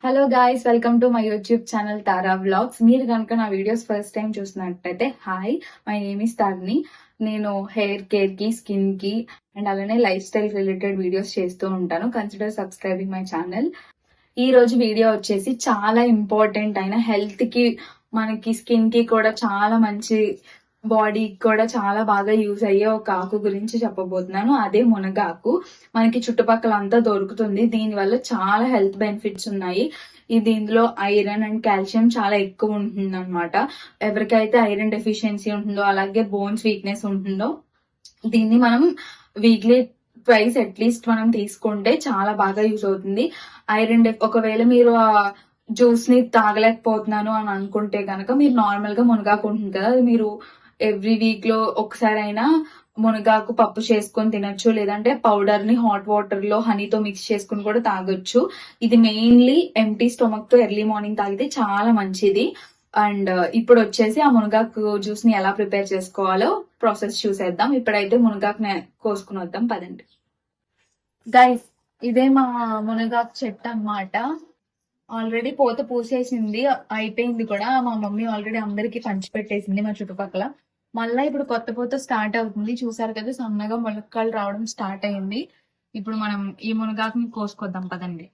Hello guys, welcome to my YouTube channel Tara vlogs. మీరు కనుక నా వీడియోస్ ఫస్ట్ టైం చూసినట్టయితే హాయ్, మై నేమ్ ఇస్ తారిని. నేను hair care కి, స్కిన్ కి అండ్ అలానే లైఫ్ స్టైల్ రిలేటెడ్ వీడియోస్ చేస్తూ ఉంటాను. Consider subscribing my channel. ఈ రోజు వీడియో వచ్చేసి చాలా ఇంపార్టెంట్ అయిన హెల్త్ కి, మనకి స్కిన్ కి కూడా చాలా మంచి, బాడీకి కూడా చాలా బాగా యూజ్ అయ్యే ఒక ఆకు గురించి చెప్పబోతున్నాను. అదే మునగాకు. మనకి చుట్టుపక్కల అంతా దొరుకుతుంది. దీని వల్ల చాలా హెల్త్ బెనిఫిట్స్ ఉన్నాయి. దీనిలో ఐరన్ అండ్ కాల్షియం చాలా ఎక్కువ ఉంటుంది అనమాట. ఎవరికైతే ఐరన్ డెఫిషియన్సీ ఉంటుందో, అలాగే బోన్స్ వీక్నెస్ ఉంటుందో, దీన్ని మనం వీక్లీ ట్వైస్ అట్లీస్ట్ మనం తీసుకుంటే చాలా బాగా యూజ్ అవుతుంది. ఐరన్ ఒకవేళ మీరు జ్యూస్ ని తాగలేకపోతున్నాను అని అనుకుంటే కనుక మీరు నార్మల్ గా మునగాకు ఉంటుంది కదా, అది మీరు ఎవ్రీ వీక్ లో ఒకసారి అయినా మునగాకు పప్పు చేసుకొని తినొచ్చు. లేదంటే పౌడర్ ని హాట్ వాటర్ లో హనీతో మిక్స్ చేసుకుని కూడా తాగొచ్చు. ఇది మెయిన్లీ ఎంటీ స్టొమక్ తో ఎర్లీ మార్నింగ్ తాగితే చాలా మంచిది. అండ్ ఇప్పుడు వచ్చేసి ఆ మునగాకు జ్యూస్ ని ఎలా ప్రిపేర్ చేసుకోవాలో ప్రాసెస్ చూసేద్దాం. ఇప్పుడైతే మునగాకు కోసుకుని వద్దాం, పదండి. గైస్, ఇదే మా మునగాకు చెట్టు అన్నమాట. ఆల్రెడీ పూత పూసేసింది, అయిపోయింది కూడా. మా మమ్మీ ఆల్రెడీ అందరికి పంచిపెట్టేసింది మా చుట్టుపక్కల. మళ్ళా ఇప్పుడు కొత్త పూత స్టార్ట్ అవుతుంది. చూసారు కదా, సన్నగా మొలకలు రావడం స్టార్ట్ అయింది. ఇప్పుడు మనం ఈ మునగాకుని కోసుకొద్దాం, పదండి.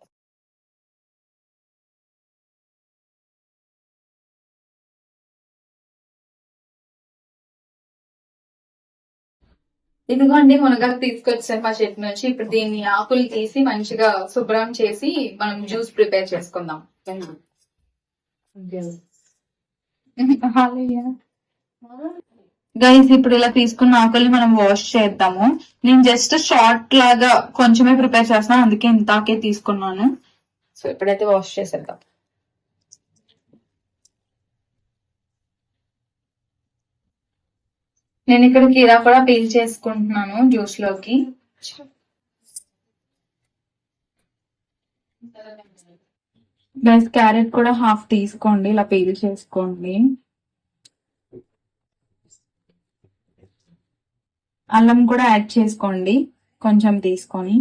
ఇదిగోండి, మునగాకు తీసుకొచ్చారు మా చెట్టు నుంచి. ఇప్పుడు దీన్ని ఆకులు తీసి మంచిగా శుభ్రం చేసి మనం జ్యూస్ ప్రిపేర్ చేసుకుందాం. గైస్, ఇప్పుడు ఇలా తీసుకున్న ఆకుల్ని మనం వాష్ చేద్దాము. నేను జస్ట్ షార్ట్ లాగా కొంచెమే ప్రిపేర్ చేస్తున్నాను, అందుకే ఇంతాకే తీసుకున్నాను. సో ఇప్పుడైతే వాష్ చేసేద్దాం. నేను ఇక్కడ కీరా కూడా పీల్ చేసుకుంటున్నాను జ్యూస్ లోకి. గైస్, క్యారెట్ కూడా హాఫ్ తీసుకోండి, ఇలా పీల్ చేసుకోండి. అల్లం కూడా యాడ్ చేసుకోండి కొంచెం తీసుకొని.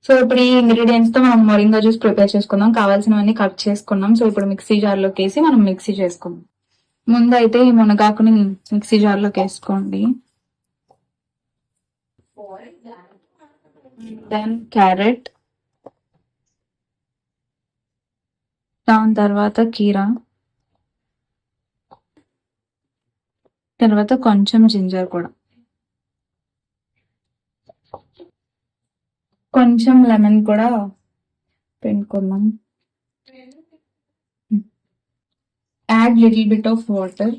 సో ఇప్పుడు ఈ ఇంగ్రీడియంట్స్ తో మనం మొరింగా జ్యూస్ ప్రిపేర్ చేసుకుందాం. కావాల్సినవన్నీ కట్ చేసుకున్నాం. సో ఇప్పుడు మిక్సీ జార్ లోకి వేసి మనం మిక్సీ చేసుకుందాం. ముందు అయితే ఈ మునగాకుని మిక్సీ జార్ లోకి వేసుకోండి. దెన్ క్యారెట్, దాని తర్వాత కీరా, తర్వాత కొంచెం జింజర్ కూడా, కొంచెం లెమన్ కూడా పిండుకుందాం. Add little bit of water.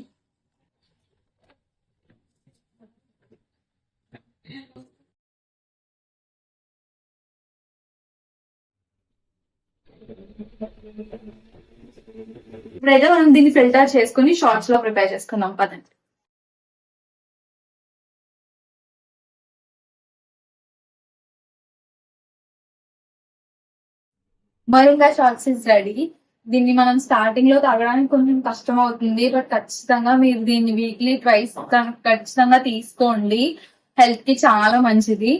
ఇప్పుడైతే మనం దీన్ని ఫిల్టర్ చేసుకుని షార్ట్స్ లో ప్రిపేర్ చేసుకుందాం, పదండి. Moringa shots is ready. దీన్ని మనం స్టార్టింగ్ లో తాగడానికి కొంచెం కష్టం అవుతుంది, బట్ ఖచ్చితంగా మీరు దీన్ని వీక్లీ ట్వైస్ ఖచ్చితంగా తీసుకోండి. హెల్త్ కి చాలా మంచిది.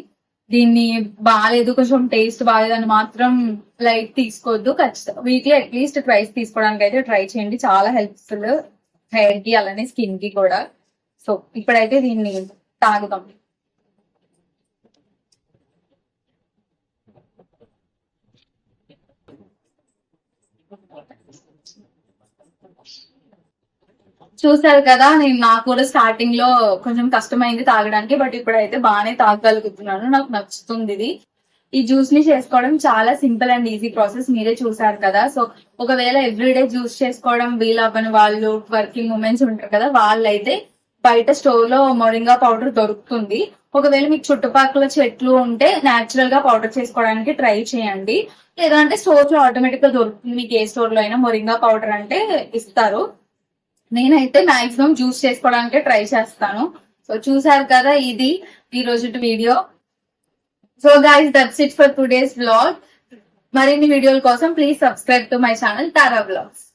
దీన్ని బాగాలేదు, కొంచెం టేస్ట్ బాగాలేదని మాత్రం లైట్ తీసుకోవద్దు. ఖచ్చితంగా వీక్లీ అట్లీస్ట్ ట్వైస్ తీసుకోవడానికి అయితే ట్రై చేయండి. చాలా హెల్ప్ఫుల్ హెయిర్ కి అలానే స్కిన్ కి కూడా. సో ఇప్పుడైతే దీన్ని తాగుదాం. చూసారు కదా, నాకు కూడా స్టార్టింగ్ లో కొంచెం కష్టమైంది తాగడానికి, బట్ ఇప్పుడైతే బాగానే తాగగలుగుతున్నాను. నాకు నచ్చుతుంది ఇది. ఈ జ్యూస్ ని చేసుకోవడం చాలా సింపుల్ అండ్ ఈజీ ప్రాసెస్, మీరే చూసారు కదా. సో ఒకవేళ ఎవ్రీడే జ్యూస్ చేసుకోవడం వీలవ్వని వాళ్ళు, వర్కింగ్ ఉమెన్స్ ఉంటారు కదా, వాళ్ళైతే బయట స్టోర్ లో మొరింగా పౌడర్ దొరుకుతుంది. ఒకవేళ మీకు చుట్టుపక్కల చెట్లు ఉంటే నేచురల్ గా పౌడర్ చేసుకోవడానికి ట్రై చేయండి. లేదంటే స్టోర్ లో ఆటోమేటిక్ గా దొరుకుతుంది. మీకు ఏ స్టోర్ లో అయినా మొరింగా పౌడర్ అంటే ఇస్తారు. నేనైతే మాక్సిమం జ్యూస్ చేసుకోవడానికి ట్రై చేస్తాను. సో చూసారు కదా, ఇది ఈ రోజు video. So guys, that's it for today's vlog. మరిన్ని వీడియోల కోసం please subscribe to my channel Tara vlogs.